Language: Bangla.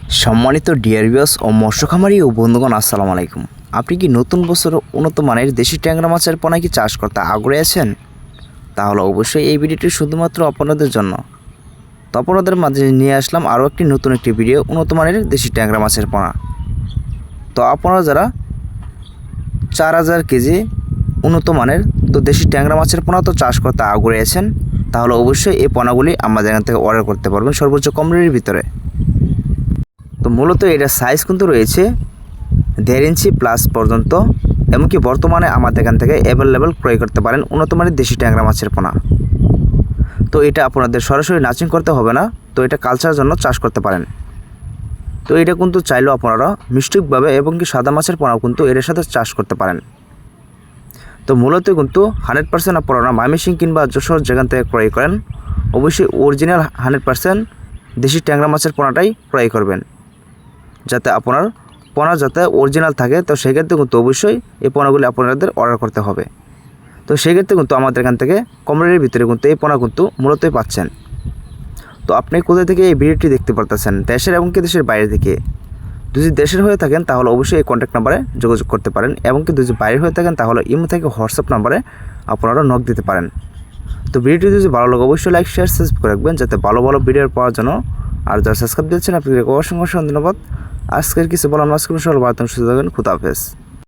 সম্মানিত ডিয়ার ভিউয়ার্স ও মৎস্য খামারি ও বন্ধুগণ, আসসালামু আলাইকুম। আপনি কি নতুন বছরে উন্নত মানের দেশি ট্যাংরা মাছের পোনা কি চাষ করতে আগ্রহী আছেন? তাহলে অবশ্যই এই ভিডিওটি শুধুমাত্র আপনাদের জন্য। তো আপনাদের মাঝে নিয়ে আসলাম আরও একটি নতুন ভিডিও, উন্নত মানের দেশি ট্যাংরা মাছের পোনা। তো আপনারা যারা 4000 কেজি উন্নত মানের দেশি ট্যাংরা মাছের পোনা চাষ করতে আগ্রহী আছেন, তাহলে অবশ্যই এই পোনাগুলি আমাদের এখান থেকে অর্ডার করতে পারবেন সর্বোচ্চ কম রেটের ভিতরে। তো মূলত এটার সাইজ কিন্তু রয়েছে 1.5 ইঞ্চি প্লাস পর্যন্ত, এমনকি বর্তমানে আমাদের এখান থেকে অ্যাভেলেবেল ক্রয় করতে পারেন উন্নত মানের দেশি ট্যাংরা মাছের পোনা। তো এটা আপনাদের সরাসরি নাচিং করতে হবে না, তো এটা কালচারের জন্য চাষ করতে পারেন। তো এটা কিন্তু চাইলেও আপনারা মিষ্টিকভাবে এবং কি সাদা মাছের পোনাও কিন্তু এর সাথে চাষ করতে পারেন। তো মূলত কিন্তু 100% আপনারা ময়মনসিংহ কিংবা যশোর যেখান থেকে ক্রয় করেন অবশ্যই অরিজিনাল 100% দেশি ট্যাংরা মাছের পোনাটাই ক্রয় করবেন, যাতে আপনার পোনা যাতে অরিজিনাল থাকে। তো সেক্ষেত্রে কিন্তু অবশ্যই এই পোনাগুলি আপনাদের অর্ডার করতে হবে। তো সেক্ষেত্রে কিন্তু আমাদের এখান থেকে কম রেটের ভিতরে কিন্তু এই পোনা কিন্তু মূলতই পাচ্ছেন। তো আপনি কোথা থেকে এই ভিডিওটি দেখতে পারতেছেন, দেশের এবং কি দেশের বাইরে থেকে? যদি দেশের হয়ে থাকেন তাহলে অবশ্যই এই কন্ট্যাক্ট নাম্বারে যোগাযোগ করতে পারেন, এবং কি যদি বাইরে হয়ে থাকেন তাহলে ইমো থেকে হোয়াটসঅ্যাপ নাম্বারে আপনারা নক দিতে পারেন। তো ভিডিওটি যদি ভালো লাগে অবশ্যই লাইক শেয়ার সাবস্ক্রাইব করে রাখবেন, যাতে ভালো ভালো ভিডিও পাওয়ার জন্য। আর যারা সাবস্ক্রাইব দিচ্ছেন আপনাকে অসংখ্য ধন্যবাদ। আজকের কিছু বলার মাঝখানে সবাই সুস্থ থাকবেন। খুদা হাফেজ।